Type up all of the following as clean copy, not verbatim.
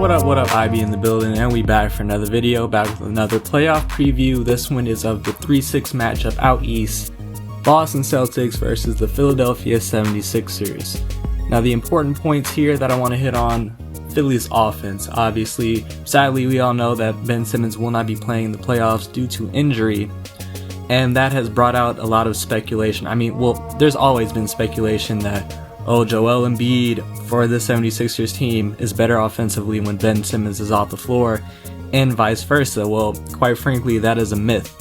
What up, IB in the building, and we back for another video, back with another playoff preview. This one is of the 3-6 matchup out east, Boston Celtics versus the Philadelphia 76ers. Now the important points here that I want to hit on: Philly's offense. Obviously, sadly, we all know that Ben Simmons will not be playing in the playoffs due to injury, and that has brought out a lot of speculation. I mean, well, there's always been speculation that, oh, Joel Embiid for the 76ers team is better offensively when Ben Simmons is off the floor, and vice versa. Well, quite frankly, that is a myth.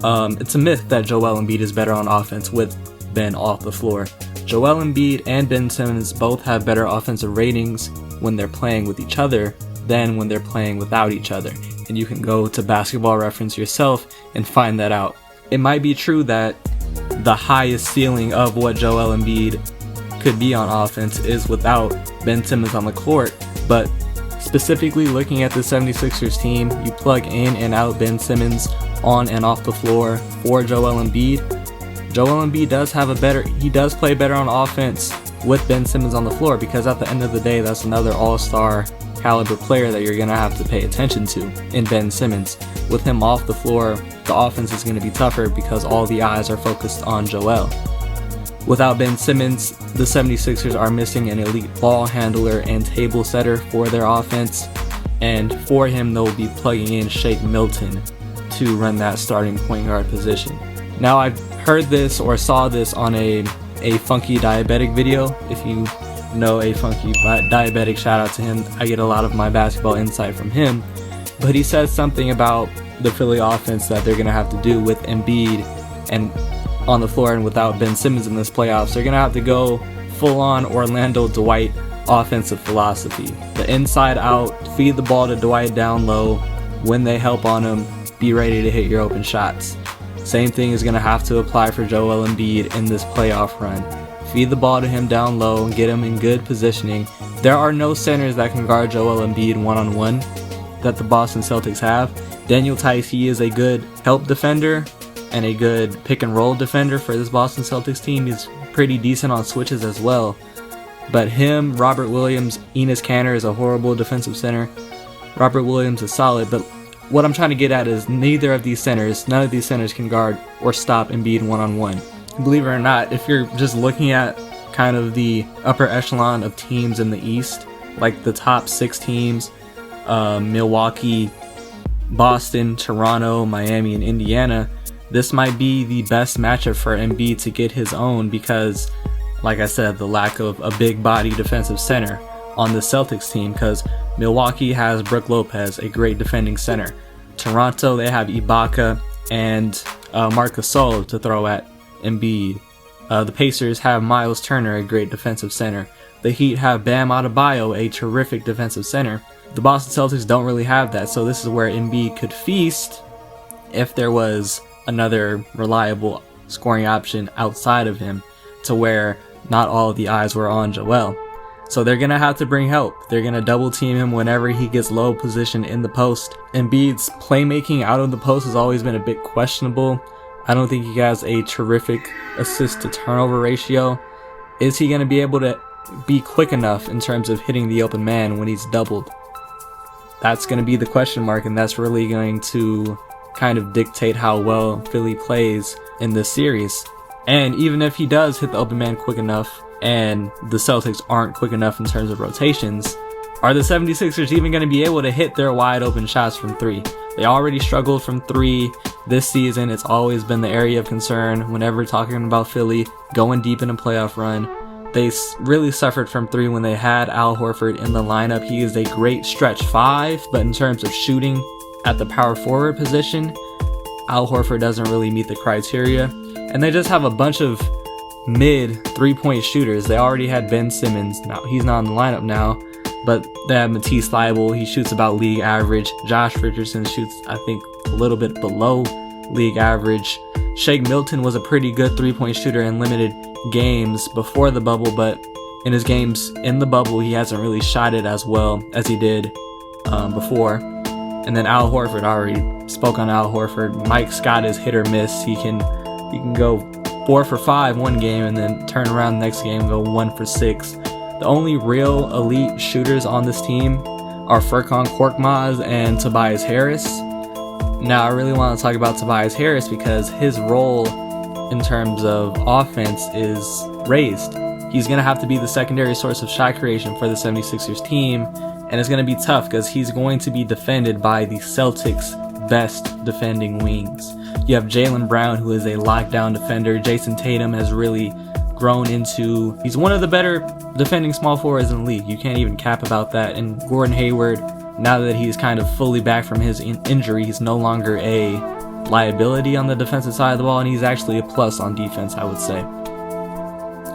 It's a myth that Joel Embiid is better on offense with Ben off the floor. Joel Embiid and Ben Simmons both have better offensive ratings when they're playing with each other than when they're playing without each other. And you can go to Basketball Reference yourself and find that out. It might be true that the highest ceiling of what Joel Embiid could be on offense is without Ben Simmons on the court, but specifically looking at the 76ers team, you plug in and out Ben Simmons on and off the floor for Joel Embiid. Joel Embiid does play better on offense with Ben Simmons on the floor, because at the end of the day, that's another all-star caliber player that you're going to have to pay attention to in Ben Simmons. With him off the floor, the offense is going to be tougher because all the eyes are focused on Joel. Without Ben Simmons, the 76ers are missing an elite ball handler and table setter for their offense, and for him they'll be plugging in Shake Milton to run that starting point guard position. Now, I've heard this or saw this on a Funky Diabetic video. If you know a Funky Diabetic, shout out to him. I get a lot of my basketball insight from him, but he says something about the Philly offense that they're going to have to do with Embiid and on the floor, and without Ben Simmons in this playoffs, they're going to have to go full-on Orlando Dwight offensive philosophy. The inside out, feed the ball to Dwight down low. When they help on him, be ready to hit your open shots. Same thing is going to have to apply for Joel Embiid in this playoff run. Feed the ball to him down low and get him in good positioning. There are no centers that can guard Joel Embiid one-on-one that the Boston Celtics have. Daniel Tice, he is a good help defender and a good pick and roll defender for this Boston Celtics team. He's pretty decent on switches as well. But him, Robert Williams, Enes Kanter is a horrible defensive center. Robert Williams is solid, but what I'm trying to get at is none of these centers can guard or stop Embiid one-on-one. Believe it or not, if you're just looking at kind of the upper echelon of teams in the East, like the top 6 teams, Milwaukee, Boston, Toronto, Miami, and Indiana, this might be the best matchup for Embiid to get his own because, like I said, the lack of a big body defensive center on the Celtics team, because Milwaukee has Brook Lopez, a great defending center. Toronto, they have Ibaka and Marc Gasol to throw at Embiid. The Pacers have Miles Turner, a great defensive center. The Heat have Bam Adebayo, a terrific defensive center. The Boston Celtics don't really have that, so this is where Embiid could feast if there was another reliable scoring option outside of him, to where not all of the eyes were on Joel. So they're going to have to bring help. They're going to double team him whenever he gets low position in the post. Embiid's playmaking out of the post has always been a bit questionable. I don't think he has a terrific assist to turnover ratio. Is he going to be able to be quick enough in terms of hitting the open man when he's doubled? That's going to be the question mark, and that's really going to kind of dictate how well Philly plays in this series. And even if he does hit the open man quick enough and the Celtics aren't quick enough in terms of rotations, are the 76ers even going to be able to hit their wide open shots from 3? They already struggled from 3 this season. It's always been the area of concern whenever talking about Philly going deep in a playoff run. They really suffered from 3 when they had Al Horford in the lineup. He is a great stretch 5, but in terms of shooting at the power forward position, Al Horford doesn't really meet the criteria. And they just have a bunch of mid 3-point shooters. They already had Ben Simmons. Now he's not in the lineup now, but they have Matisse Thybulle. He shoots about league average. Josh Richardson shoots, I think, a little bit below league average. Shake Milton was a pretty good 3-point shooter in limited games before the bubble, but in his games in the bubble, he hasn't really shot it as well as he did before. And then Al Horford, I already spoke on Al Horford. Mike Scott is hit or miss. He can go 4 for 5 one game and then turn around the next game and go 1 for 6. The only real elite shooters on this team are Furkan Korkmaz and Tobias Harris. Now I really want to talk about Tobias Harris because his role in terms of offense is raised. He's going to have to be the secondary source of shot creation for the 76ers team, and it's going to be tough because he's going to be defended by the Celtics' best defending wings. You have Jaylen Brown, who is a lockdown defender. Jason Tatum has really grown into, he's one of the better defending small forwards in the league. You can't even cap about that. And Gordon Hayward, now that he's kind of fully back from his injury, he's no longer a liability on the defensive side of the ball, and he's actually a plus on defense, I would say.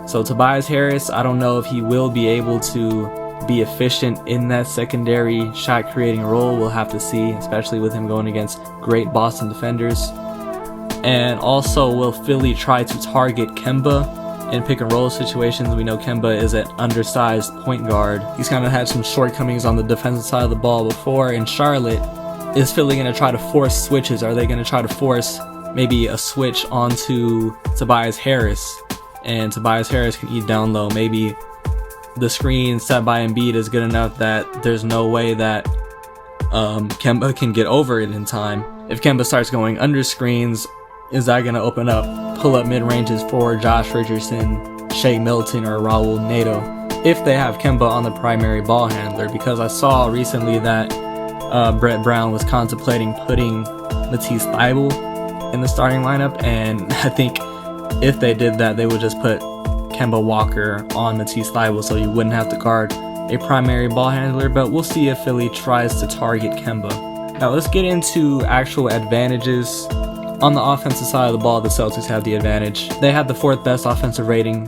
So Tobias Harris, I don't know if he will be able to be efficient in that secondary shot creating role. We'll have to see, especially with him going against great Boston defenders. And also, will Philly try to target Kemba in pick and roll situations? We know Kemba is an undersized point guard. He's kind of had some shortcomings on the defensive side of the ball before in Charlotte. Is Philly going to try to force switches? Are they going to try to force maybe a switch onto Tobias Harris? And Tobias Harris can eat down low. Maybe the screen set by Embiid is good enough that there's no way that Kemba can get over it in time. If Kemba starts going under screens, is that going to open up pull-up mid-ranges for Josh Richardson, Shea Milton, or Raul Neto if they have Kemba on the primary ball handler? Because I saw recently that Brett Brown was contemplating putting Matisse Thybulle in the starting lineup, and I think if they did that, they would just put Kemba Walker on Matisse Thybulle so you wouldn't have to guard a primary ball handler. But we'll see if Philly tries to target Kemba. Now let's get into actual advantages. On the offensive side of the ball, the Celtics have the advantage. They had the 4th best offensive rating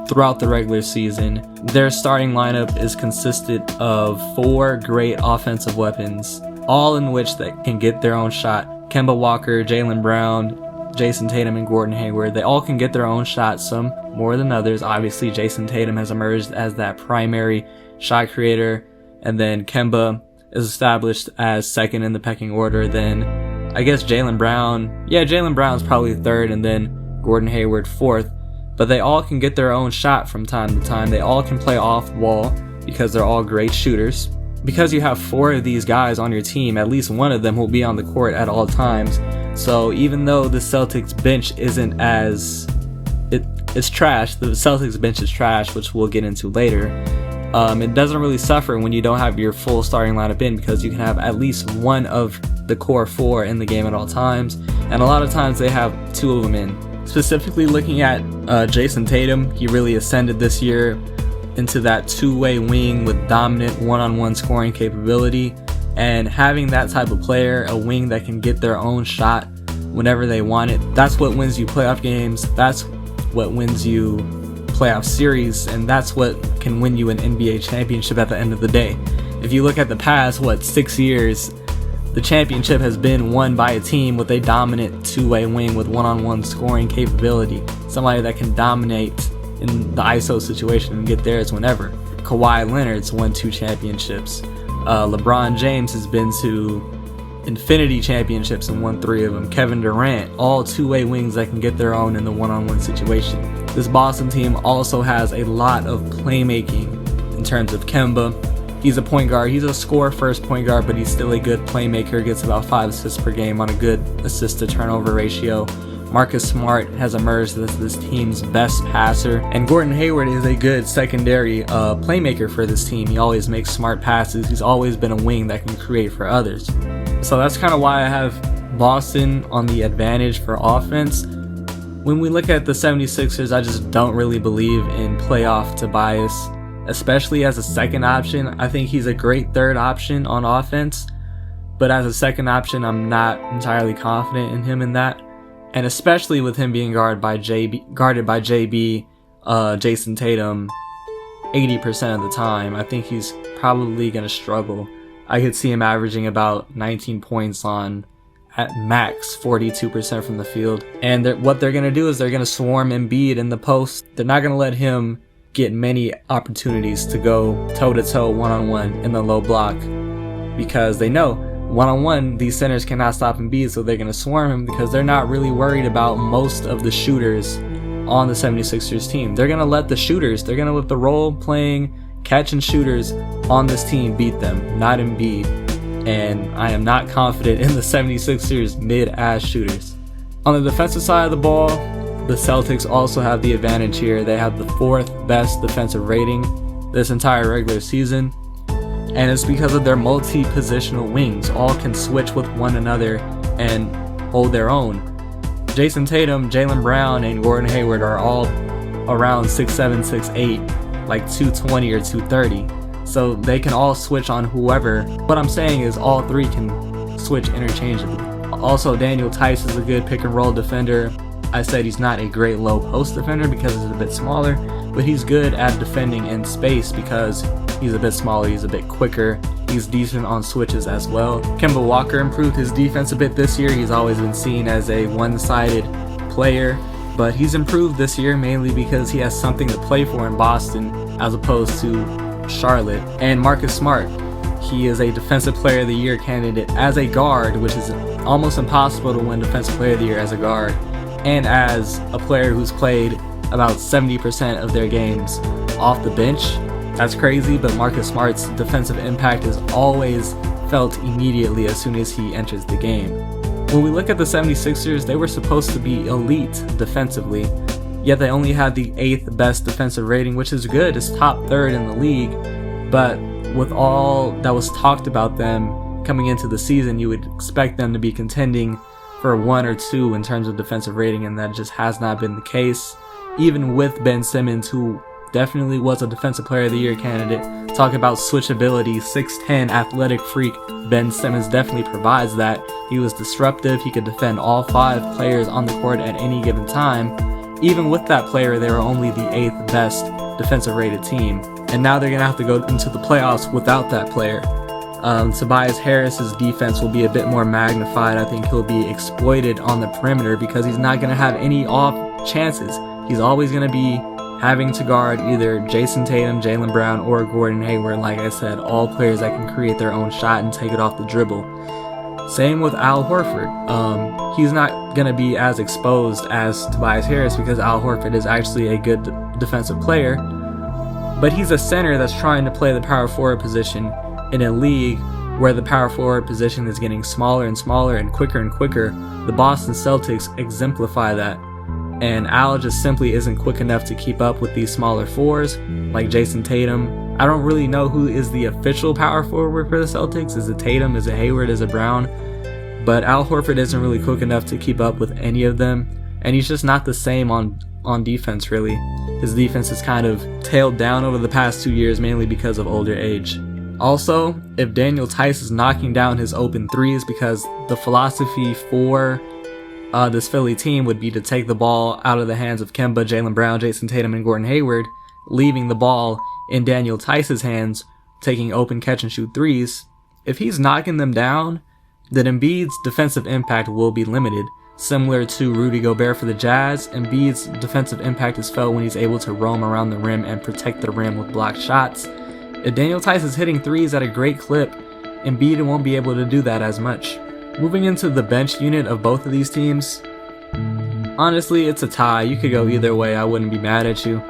throughout the regular season. Their starting lineup is consisted of 4 great offensive weapons, all in which they can get their own shot. Kemba Walker, Jaylen Brown, Jason Tatum, and Gordon Hayward. They all can get their own shot, some more than others. Obviously, Jason Tatum has emerged as that primary shot creator, and then Kemba is established as second in the pecking order. Then I guess Jaylen Brown, Jaylen Brown's probably 3rd, and then Gordon Hayward 4th. But they all can get their own shot from time to time. They all can play off ball because they're all great shooters. Because you have 4 of these guys on your team, at least one of them will be on the court at all times. So even though the Celtics bench isn't as, it's trash, the Celtics bench is trash, which we'll get into later. It doesn't really suffer when you don't have your full starting lineup in, because you can have at least one of the core 4 in the game at all times, and a lot of times they have 2 of them in. Specifically looking at Jason Tatum, he really ascended this year into that two-way wing with dominant one-on-one scoring capability, and having that type of player, a wing that can get their own shot whenever they want it, that's what wins you playoff games, that's what wins you playoff series, and that's what can win you an NBA championship at the end of the day. If you look at the past, 6 years, the championship has been won by a team with a dominant two-way wing with one-on-one scoring capability. Somebody that can dominate in the ISO situation and get theirs whenever. Kawhi Leonard's won 2 championships. LeBron James has been to infinity championships and won 3 of them. Kevin Durant, all two-way wings that can get their own in the one-on-one situation. This Boston team also has a lot of playmaking in terms of Kemba. He's a point guard. He's a score-first point guard, but he's still a good playmaker. Gets about 5 assists per game on a good assist-to-turnover ratio. Marcus Smart has emerged as this team's best passer. And Gordon Hayward is a good secondary playmaker for this team. He always makes smart passes. He's always been a wing that can create for others. So that's kind of why I have Boston on the advantage for offense. When we look at the 76ers, I just don't really believe in playoff Tobias, especially as a second option. I think he's a great third option on offense, but as a second option, I'm not entirely confident in him in that. And especially with him being guarded by JB, Jason Tatum 80% of the time, I think he's probably going to struggle. I could see him averaging about 19 points on, at max, 42% from the field. And what they're going to do is they're going to swarm Embiid in the post. They're not going to let him get many opportunities to go toe-to-toe one-on-one in the low block, because they know one-on-one these centers cannot stop Embiid, so they're going to swarm him because they're not really worried about most of the shooters on the 76ers team. They're going to let the shooters, they're going to let the role-playing Catch and shooters on this team beat them, not Embiid. And I am not confident in the 76ers mid-ass shooters. On the defensive side of the ball, the Celtics also have the advantage here. They have the 4th best defensive rating this entire regular season. And it's because of their multi-positional wings. All can switch with one another and hold their own. Jason Tatum, Jaylen Brown, and Gordon Hayward are all around 6'7", 6'8", like 220 or 230. So they can all switch on whoever. What I'm saying is all 3 can switch interchangeably. Also, Daniel Tice is a good pick and roll defender. I said he's not a great low post defender because he's a bit smaller, but he's good at defending in space because he's a bit smaller, he's a bit quicker, he's decent on switches as well. Kemba Walker improved his defense a bit this year. He's always been seen as a one-sided player, but he's improved this year mainly because he has something to play for in Boston as opposed to Charlotte. And Marcus Smart, he is a Defensive Player of the Year candidate as a guard, which is almost impossible to win Defensive Player of the Year as a guard, and as a player who's played about 70% of their games off the bench. That's crazy, but Marcus Smart's defensive impact is always felt immediately as soon as he enters the game. When we look at the 76ers, they were supposed to be elite defensively, yet they only had the 8th best defensive rating, which is good. It's top 3rd in the league, but with all that was talked about them coming into the season, you would expect them to be contending for 1 or 2 in terms of defensive rating, and that just has not been the case. Even with Ben Simmons, who definitely was a Defensive Player of the Year candidate, talk about switchability, 6'10", athletic freak, Ben Simmons definitely provides that. He was disruptive, he could defend all 5 players on the court at any given time. Even with that player, they were only the 8th best defensive rated team. And now they're going to have to go into the playoffs without that player. Tobias Harris's defense will be a bit more magnified. I think he'll be exploited on the perimeter because he's not going to have any off chances. He's always going to be having to guard either Jason Tatum, Jaylen Brown, or Gordon Hayward. Like I said, all players that can create their own shot and take it off the dribble. Same with Al Horford. He's not going to be as exposed as Tobias Harris because Al Horford is actually a good defensive player, but he's a center that's trying to play the power forward position in a league where the power forward position is getting smaller and smaller and quicker. The Boston Celtics exemplify that. And Al just simply isn't quick enough to keep up with these smaller fours like Jason Tatum. I don't really know who is the official power forward for the Celtics. Is it Tatum? Is it Hayward? Is it Brown? But Al Horford isn't really quick enough to keep up with any of them. And he's just not the same on defense, really. His defense has kind of tailed down over the past 2 years, mainly because of older age. Also, if Daniel Tice is knocking down his open threes, because the philosophy for this Philly team would be to take the ball out of the hands of Kemba, Jaylen Brown, Jason Tatum, and Gordon Hayward, leaving the ball in Daniel Tice's hands, taking open catch and shoot threes. If he's knocking them down, then Embiid's defensive impact will be limited. Similar to Rudy Gobert for the Jazz, Embiid's defensive impact is felt when he's able to roam around the rim and protect the rim with blocked shots. If Daniel Tice is hitting threes at a great clip, Embiid won't be able to do that as much. Moving into the bench unit of both of these teams, honestly, it's a tie. You could go either way. I wouldn't be mad at you.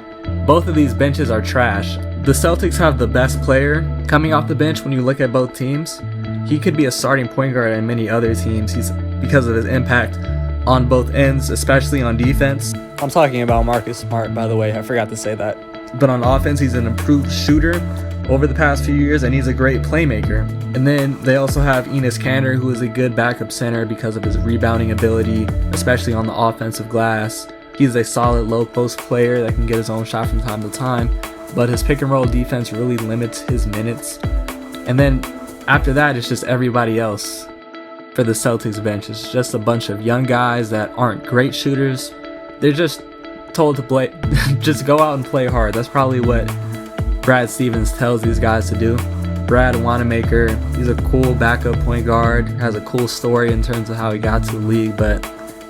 Both of these benches are trash. The Celtics have the best player coming off the bench when you look at both teams. He could be a starting point guard on many other teams because of his impact on both ends, especially on defense. I'm talking about Marcus Smart, by the way. I forgot to say that. But on offense, he's an improved shooter over the past few years, and he's a great playmaker. And then they also have Enes Kanter, who is a good backup center because of his rebounding ability, especially on the offensive glass. He's a solid low post player that can get his own shot from time to time, but his pick and roll defense really limits his minutes. And then after that, it's just everybody else for the Celtics bench. It's just a bunch of young guys that aren't great shooters. They're just told to play, just go out and play hard. That's probably what Brad Stevens tells these guys to do. Brad Wanamaker, he's a cool backup point guard, has a cool story in terms of how he got to the league, but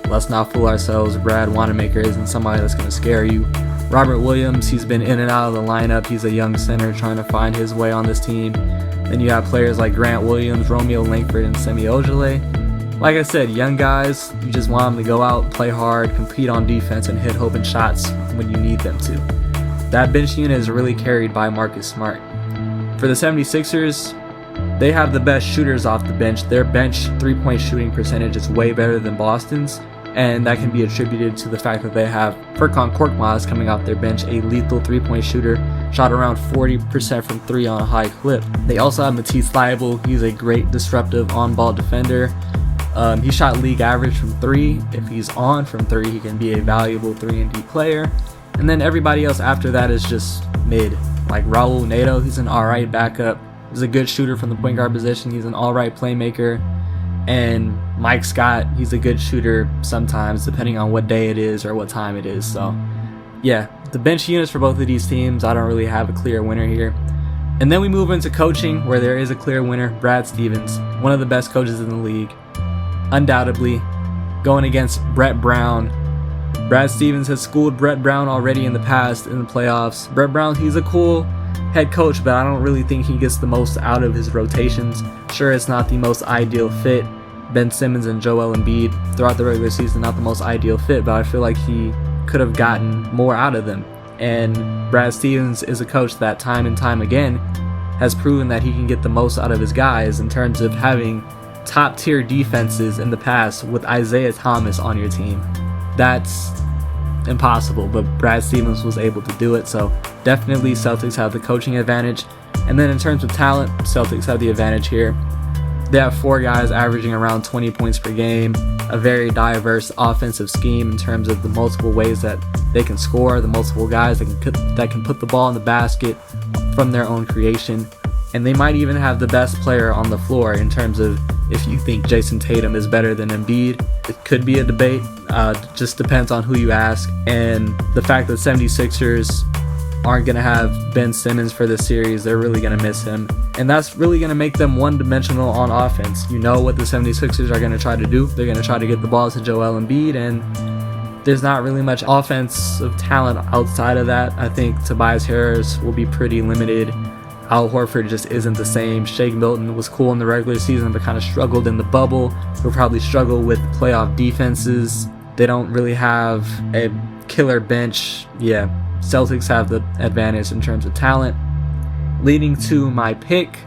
let's not fool ourselves. Brad Wanamaker isn't somebody that's going to scare you. Robert Williams, he's been in and out of the lineup. He's a young center trying to find his way on this team. Then you have players like Grant Williams, Romeo Langford, and Semi Ojeleye. Like I said, young guys, you just want them to go out, play hard, compete on defense, and hit open shots when you need them to. that bench unit is really carried by Marcus Smart. For the 76ers, they have the best shooters off the bench. Their bench 3-point shooting percentage is way better than Boston's, and that can be attributed to the fact that they have Furkan Korkmaz coming off their bench, a lethal 3-point shooter, shot around 40% from 3 on a high clip. They also have Matisse Thybulle. He's a great disruptive on-ball defender. He shot league average from 3. If he's on from 3, he can be a valuable 3-and-D player. And then everybody else after that is just mid. Like Raul Neto, he's an alright backup. He's a good shooter from the point guard position. He's an alright playmaker. And Mike Scott, he's a good shooter sometimes, depending on what day it is or what time it is. So, yeah, the bench units for both of these teams, I don't really have a clear winner here. And then we move into coaching, where there is a clear winner, Brad Stevens, one of the best coaches in the league, undoubtedly, going against Brett Brown. Brad Stevens has schooled Brett Brown already in the past in the playoffs. Brett Brown, he's a cool head coach, but I don't really think he gets the most out of his rotations. Sure, it's not the most ideal fit. Ben Simmons and Joel Embiid throughout the regular season, not the most ideal fit, but I feel like he could have gotten more out of them. And Brad Stevens is a coach that time and time again has proven that he can get the most out of his guys in terms of having top tier defenses in the past with Isaiah Thomas on your team. That's impossible, but Brad Stevens was able to do it. So definitely Celtics have the coaching advantage. And then in terms of talent, Celtics have the advantage here. They have 4 guys averaging around 20 points per game, a very diverse offensive scheme in terms of the multiple ways that they can score, the multiple guys that can put the ball in the basket from their own creation. And they might even have the best player on the floor in terms of if you think Jason Tatum is better than Embiid. It could be a debate, just depends on who you ask. And the fact that 76ers aren't going to have Ben Simmons for this series, they're really going to miss him. And that's really going to make them one-dimensional on offense. You know what the 76ers are going to try to do. They're going to try to get the ball to Joel Embiid, and there's not really much offensive talent outside of that. I think Tobias Harris will be pretty limited. Al Horford just isn't the same. Shake Milton was cool in the regular season but kind of struggled in the bubble. He'll probably struggle with playoff defenses. They don't really have a killer bench. Yeah, Celtics have the advantage in terms of talent. Leading to my pick,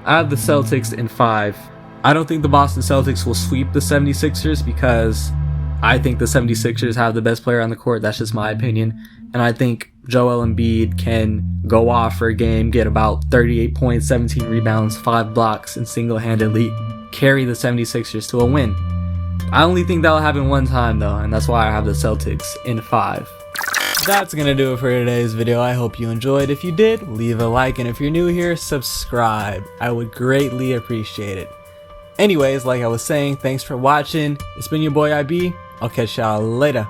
I have the Celtics in 5. I don't think the Boston Celtics will sweep the 76ers because I think the 76ers have the best player on the court. That's just my opinion. And I think Joel Embiid can go off for a game, get about 38 points, 17 rebounds, 5 blocks, and single-handedly carry the 76ers to a win. I only think that'll happen one time though, and that's why I have the Celtics in 5. That's gonna do it for today's video. I hope you enjoyed. If you did, leave a like, and if you're new here, subscribe. I would greatly appreciate it. Anyways, like I was saying, thanks for watching. It's been your boy IB. I'll catch y'all later.